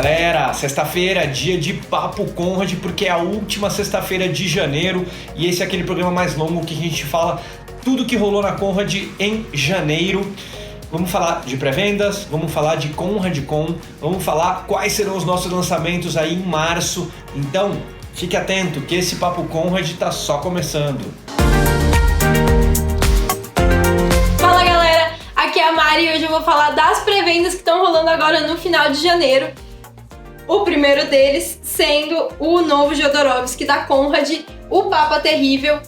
galera, sexta-feira, dia de Papo Conrad, porque é a última sexta-feira de janeiro e esse é aquele programa mais longo que a gente fala tudo que rolou na Conrad em janeiro. Vamos falar de pré-vendas, vamos falar de ConradCon, vamos falar quais serão os nossos lançamentos aí em março. Então, fique atento que esse Papo Conrad está só começando. Fala galera, aqui é a Mari e hoje eu vou falar das pré-vendas que estão rolando agora no final de janeiro. O primeiro deles sendo o novo Jodorowsky da Conrad, o Papa Terrível,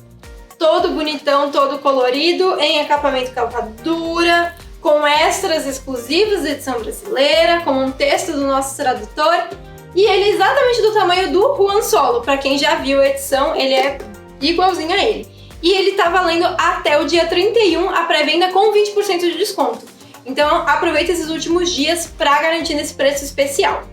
todo bonitão, todo colorido, em acabamento capa dura, com extras exclusivos de edição brasileira, com um texto do nosso tradutor, e ele é exatamente do tamanho do Juan Solo. Para quem já viu a edição, ele é igualzinho a ele. E ele tá valendo até o dia 31 a pré-venda com 20% de desconto. Então aproveita esses últimos dias para garantir esse preço especial.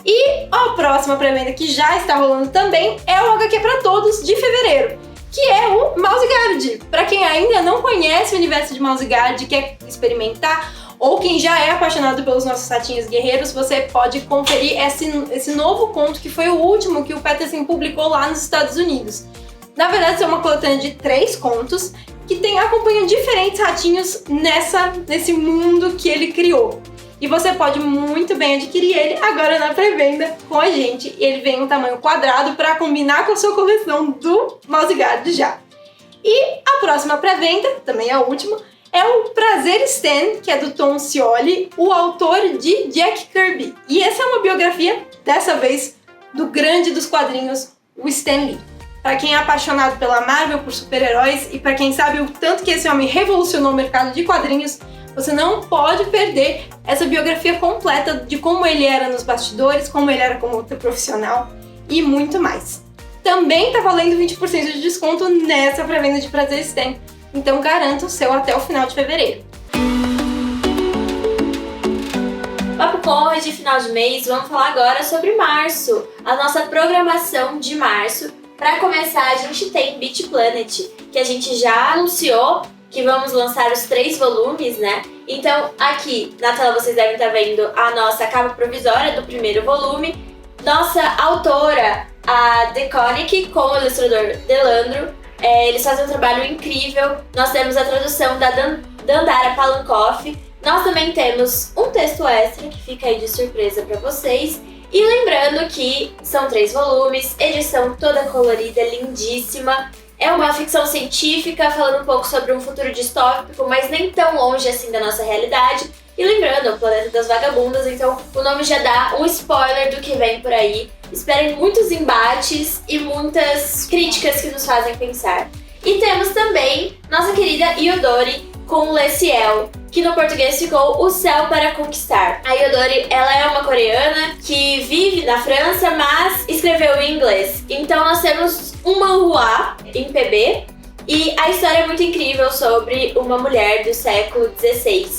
E a próxima pré-venda que já está rolando também é o HQ para Todos de fevereiro, que é o Mouse Guard. Para quem ainda não conhece o universo de Mouse Guard e quer experimentar, ou quem já é apaixonado pelos nossos ratinhos guerreiros, você pode conferir esse novo conto que foi o último que o Peterson publicou lá nos Estados Unidos. Na verdade, é uma coletânea de 3 contos que acompanham diferentes ratinhos nesse mundo que ele criou. E você pode muito bem adquirir ele agora na pré-venda com a gente. Ele vem em um tamanho quadrado para combinar com a sua coleção do Mouse Guard já. E a próxima pré-venda, também a última, é o Prazer Stan, que é do Tom Scioli, o autor de Jack Kirby. E essa é uma biografia, dessa vez, do grande dos quadrinhos, o Stan Lee. Para quem é apaixonado pela Marvel, por super-heróis, e para quem sabe o tanto que esse homem revolucionou o mercado de quadrinhos, você não pode perder essa biografia completa de como ele era nos bastidores, como ele era como outro profissional e muito mais. Também está valendo 20% de desconto nessa pré-venda de Prazer Stan, então garanta o seu até o final de fevereiro. Papo Conrad de final de mês, vamos falar agora sobre março, a nossa programação de março. Para começar, a gente tem Beat Planet, que a gente já anunciou que vamos lançar os 3 volumes, né? Então, aqui na tela vocês devem estar vendo a nossa capa provisória do primeiro volume. Nossa autora, a Deconic, com o ilustrador Delandro. Eles fazem um trabalho incrível. Nós temos a tradução da Dandara Palankoff. Nós também temos um texto extra, que fica aí de surpresa para vocês. E lembrando que são 3 volumes, edição toda colorida, lindíssima. É uma ficção científica falando um pouco sobre um futuro distópico, mas nem tão longe assim da nossa realidade. E lembrando, o Planeta das Vagabundas, então o nome já dá um spoiler do que vem por aí. Esperem muitos embates e muitas críticas que nos fazem pensar. E temos também nossa querida Iodori com Le Ciel, que no português ficou O Céu para Conquistar. A Iodori, ela é uma coreana que vive na França, mas escreveu em inglês. Então nós temos um manhua em PB e a história é muito incrível sobre uma mulher do século XVI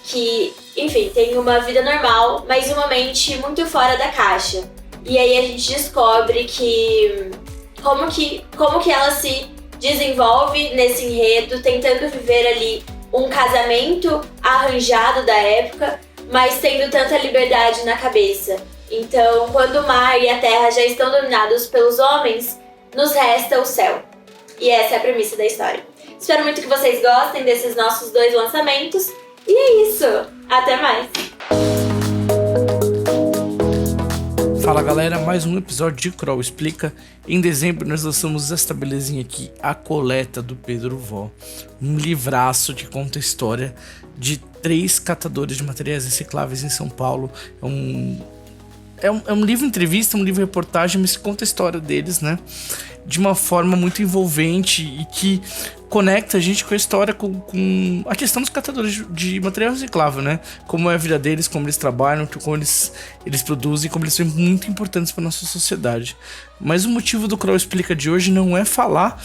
que, enfim, tem uma vida normal, mas uma mente muito fora da caixa. E aí a gente descobre que como que ela se desenvolve nesse enredo, tentando viver ali um casamento arranjado da época, mas tendo tanta liberdade na cabeça. Então, quando o mar e a terra já estão dominados pelos homens, nos resta o céu. E essa é a premissa da história. Espero muito que vocês gostem desses nossos 2 lançamentos. E é isso! Até mais! Fala galera, mais um episódio de Kroll Explica. Em dezembro nós lançamos esta belezinha aqui, A Coleta do Pedro Vó. Um livraço que conta a história de 3 catadores de materiais recicláveis em São Paulo. É um livro entrevista, um livro reportagem, mas que conta a história deles, né? De uma forma muito envolvente e que conecta a gente com a história, com a questão dos catadores de material reciclável, né? Como é a vida deles, como eles trabalham, como eles produzem, como eles são muito importantes para nossa sociedade. Mas o motivo do Kroll Explica de hoje não é falar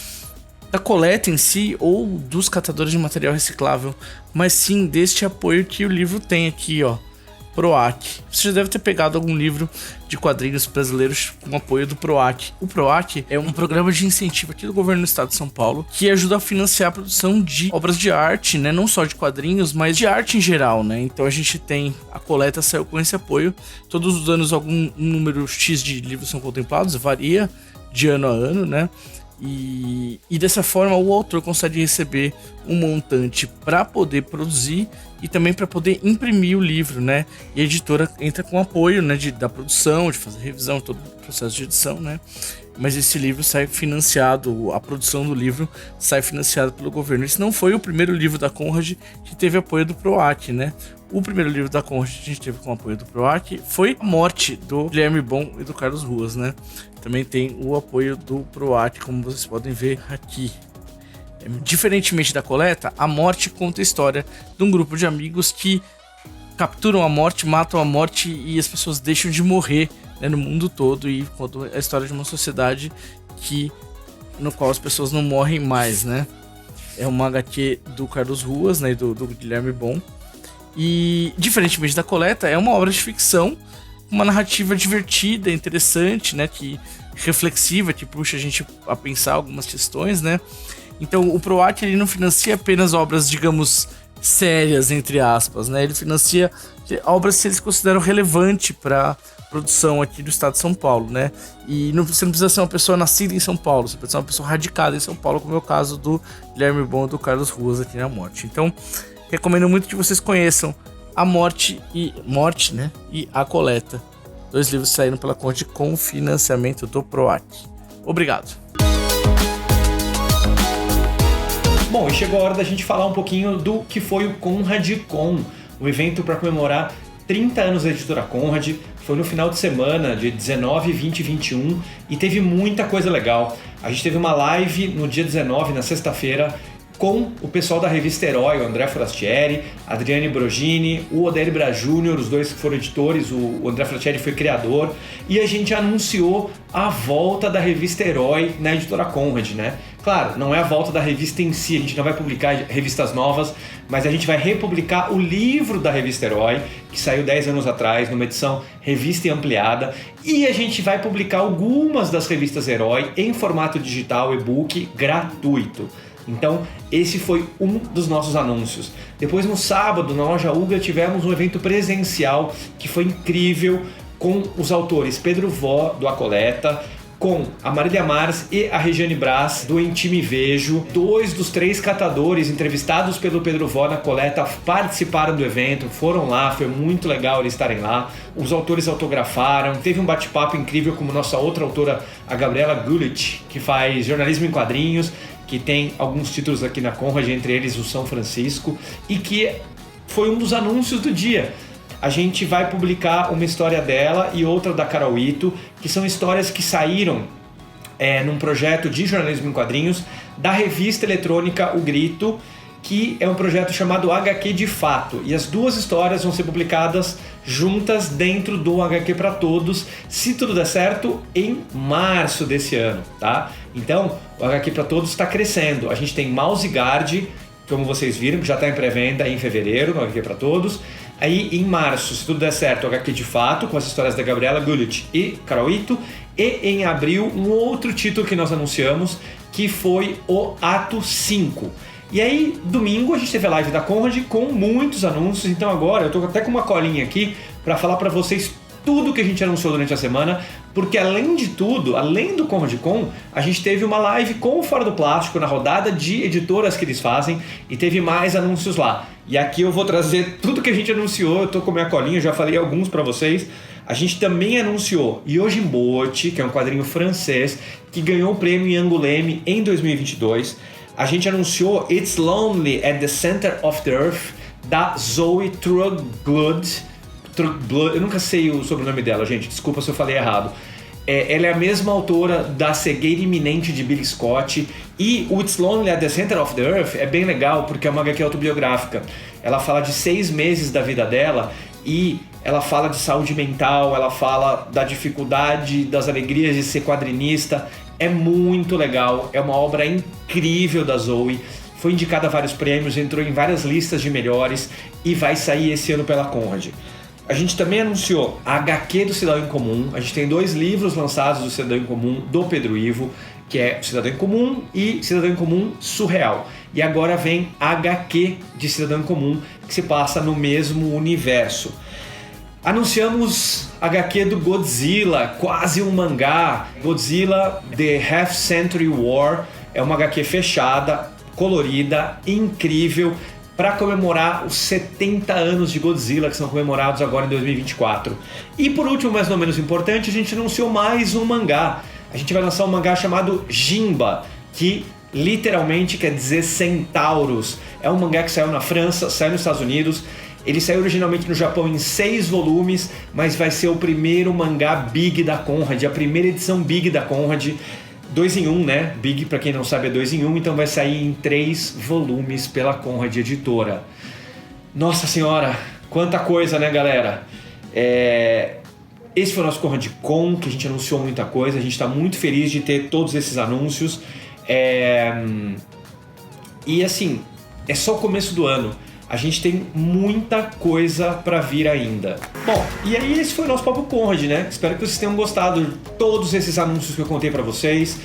da coleta em si ou dos catadores de material reciclável, mas sim deste apoio que o livro tem aqui, ó. PROAC. Você já deve ter pegado algum livro de quadrinhos brasileiros com apoio do PROAC. O PROAC é um programa de incentivo aqui do governo do estado de São Paulo que ajuda a financiar a produção de obras de arte, né? Não só de quadrinhos, mas de arte em geral, né? Então a gente tem, a coleta saiu com esse apoio. Todos os anos algum número X de livros são contemplados, varia de ano a ano, né? E dessa forma o autor consegue receber um montante para poder produzir e também para poder imprimir o livro, né? E a editora entra com apoio, né, da produção, de fazer revisão, todo o processo de edição, né? Mas esse livro sai financiado, a produção do livro sai financiada pelo governo. Esse não foi o primeiro livro da Conrad que teve apoio do PROAC, né? O primeiro livro da Conrad que a gente teve com apoio do PROAC foi A Morte, do Guilherme Bon e do Carlos Ruas, né? Também tem o apoio do PROAC, como vocês podem ver aqui. Diferentemente da coleta, A Morte conta a história de um grupo de amigos que capturam a morte, matam a morte e as pessoas deixam de morrer, né, no mundo todo, e conta a história de uma sociedade no qual as pessoas não morrem mais, né? É uma HQ do Carlos Ruas, né, do Guilherme Bon. E, diferentemente da coleta, é uma obra de ficção, uma narrativa divertida, interessante, né, que reflexiva, que puxa a gente a pensar algumas questões, né? Então o PROAC ele não financia apenas obras, digamos, sérias, entre aspas, né? Ele financia obras que eles consideram relevante para produção aqui do estado de São Paulo, né? E você não precisa ser uma pessoa nascida em São Paulo, você precisa ser uma pessoa radicada em São Paulo, como é o caso do Guilherme Bon e do Carlos Ruas aqui na Morte. Então, recomendo muito que vocês conheçam A Morte, né? E A Coleta. 2 livros saíram pela Conrad com financiamento do PROAC. Obrigado. Bom, e chegou a hora da gente falar um pouquinho do que foi o ConradCon, um evento para comemorar 30 anos da editora Conrad. Foi no final de semana, de 19, 20 e 21, e teve muita coisa legal. A gente teve uma live no dia 19, na sexta-feira, com o pessoal da revista Herói, o André Forastieri, Adriane Brogini, o Odair Braz Júnior, os dois que foram editores, o André Forastieri foi criador, e a gente anunciou a volta da revista Herói na editora Conrad, né? Claro, não é a volta da revista em si, a gente não vai publicar revistas novas, mas a gente vai republicar o livro da revista Herói, que saiu 10 anos atrás, numa edição revista e ampliada, e a gente vai publicar algumas das revistas Herói em formato digital, e-book, gratuito. Então, esse foi um dos nossos anúncios. Depois, no sábado, na loja Ugra, tivemos um evento presencial que foi incrível, com os autores Pedro Vó, do A Coleta, com a Marília Mars e a Regiane Braz, do Em Ti Me Vejo. 2 dos 3 catadores entrevistados pelo Pedro Vó na coleta participaram do evento, foram lá, foi muito legal eles estarem lá. Os autores autografaram, teve um bate-papo incrível com nossa outra autora, a Gabriela Gulich, que faz jornalismo em quadrinhos, que tem alguns títulos aqui na Conrad, entre eles o São Francisco, e que foi um dos anúncios do dia. A gente vai publicar uma história dela e outra da Carol Ito, que são histórias que saíram num projeto de jornalismo em quadrinhos da revista eletrônica O Grito, que é um projeto chamado HQ de Fato. E as 2 histórias vão ser publicadas juntas dentro do HQ para Todos, se tudo der certo, em março desse ano, tá? Então, o HQ para Todos está crescendo. A gente tem Mouse Guard, como vocês viram, que já está em pré-venda em fevereiro, no HQ para Todos. Aí, em março, se tudo der certo, o HQ de Fato, com as histórias da Gabriela Gulich e Carol Ito. E em abril, um outro título que nós anunciamos, que foi o Ato 5. E aí, domingo, a gente teve a live da Conrad com muitos anúncios. Então agora, eu tô até com uma colinha aqui para falar para vocês tudo que a gente anunciou durante a semana, porque além de tudo, além do ConradCon, a gente teve uma live com o Fora do Plástico, na rodada de editoras que eles fazem, e teve mais anúncios lá. E aqui eu vou trazer tudo que a gente anunciou, eu tô com minha colinha, já falei alguns para vocês. A gente também anunciou Yojimbote, que é um quadrinho francês, que ganhou o prêmio em Angoulême em 2022. A gente anunciou It's Lonely at the Center of the Earth, da Zoe Trugglud. Eu nunca sei o sobrenome dela, gente, desculpa se eu falei errado. Ela é a mesma autora da Cegueira Iminente de Billy Scott, e o It's Lonely at the Center of the Earth é bem legal porque é uma HQ autobiográfica. Ela fala de 6 meses da vida dela e ela fala de saúde mental, ela fala da dificuldade, das alegrias de ser quadrinista. É muito legal, é uma obra incrível da Zoe, foi indicada a vários prêmios, entrou em várias listas de melhores e vai sair esse ano pela Conrad. a gente também anunciou a HQ do Cidadão em Comum. A gente tem 2 livros lançados do Cidadão em Comum, do Pedro Ivo, que é Cidadão em Comum e Cidadão em Comum Surreal. E agora vem a HQ de Cidadão em Comum, que se passa no mesmo universo. Anunciamos a HQ do Godzilla, quase um mangá. Godzilla The Half Century War. É uma HQ fechada, colorida, incrível, para comemorar os 70 anos de Godzilla, que são comemorados agora em 2024. E por último, mas não menos importante, a gente anunciou mais um mangá. A gente vai lançar um mangá chamado Jimba, que literalmente quer dizer centauros. É um mangá que saiu na França, saiu nos Estados Unidos. Ele saiu originalmente no Japão em 6 volumes, mas vai ser o primeiro mangá Big da Conrad, a primeira edição Big da Conrad. 2 em 1, né? Big, pra quem não sabe, é 2 em 1, então vai sair em 3 volumes pela Conrad Editora. Nossa senhora, quanta coisa, né, galera? Esse foi o nosso Conrad Con, que a gente anunciou muita coisa, a gente tá muito feliz de ter todos esses anúncios. E assim, é só o começo do ano. A gente tem muita coisa pra vir ainda. Bom, e aí esse foi o nosso Papo Conrad, né? Espero que vocês tenham gostado de todos esses anúncios que eu contei pra vocês,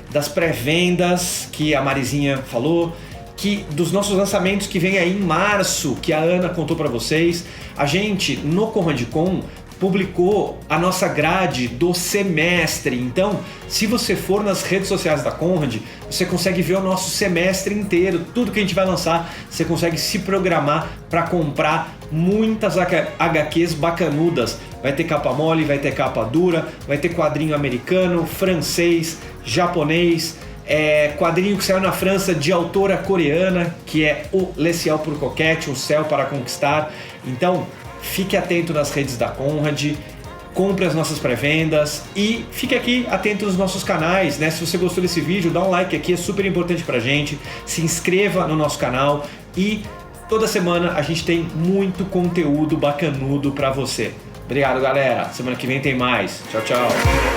das pré-vendas que a Marizinha falou, dos nossos lançamentos que vem aí em março, que a Ana contou pra vocês. A gente, no Conrad Con, publicou a nossa grade do semestre. Então, se você for nas redes sociais da Conrad, você consegue ver o nosso semestre inteiro, tudo que a gente vai lançar. Você consegue se programar para comprar muitas HQs bacanudas. Vai ter capa mole, vai ter capa dura, vai ter quadrinho americano, francês, japonês, quadrinho que saiu na França de autora coreana, que é o Le Ciel pour Coquette, O Céu para Conquistar. Então, fique atento nas redes da Conrad, compre as nossas pré-vendas e fique aqui atento nos nossos canais, né? Se você gostou desse vídeo, dá um like aqui, é super importante pra gente. Se inscreva no nosso canal e toda semana a gente tem muito conteúdo bacanudo pra você. Obrigado, galera. Semana que vem tem mais. Tchau, tchau.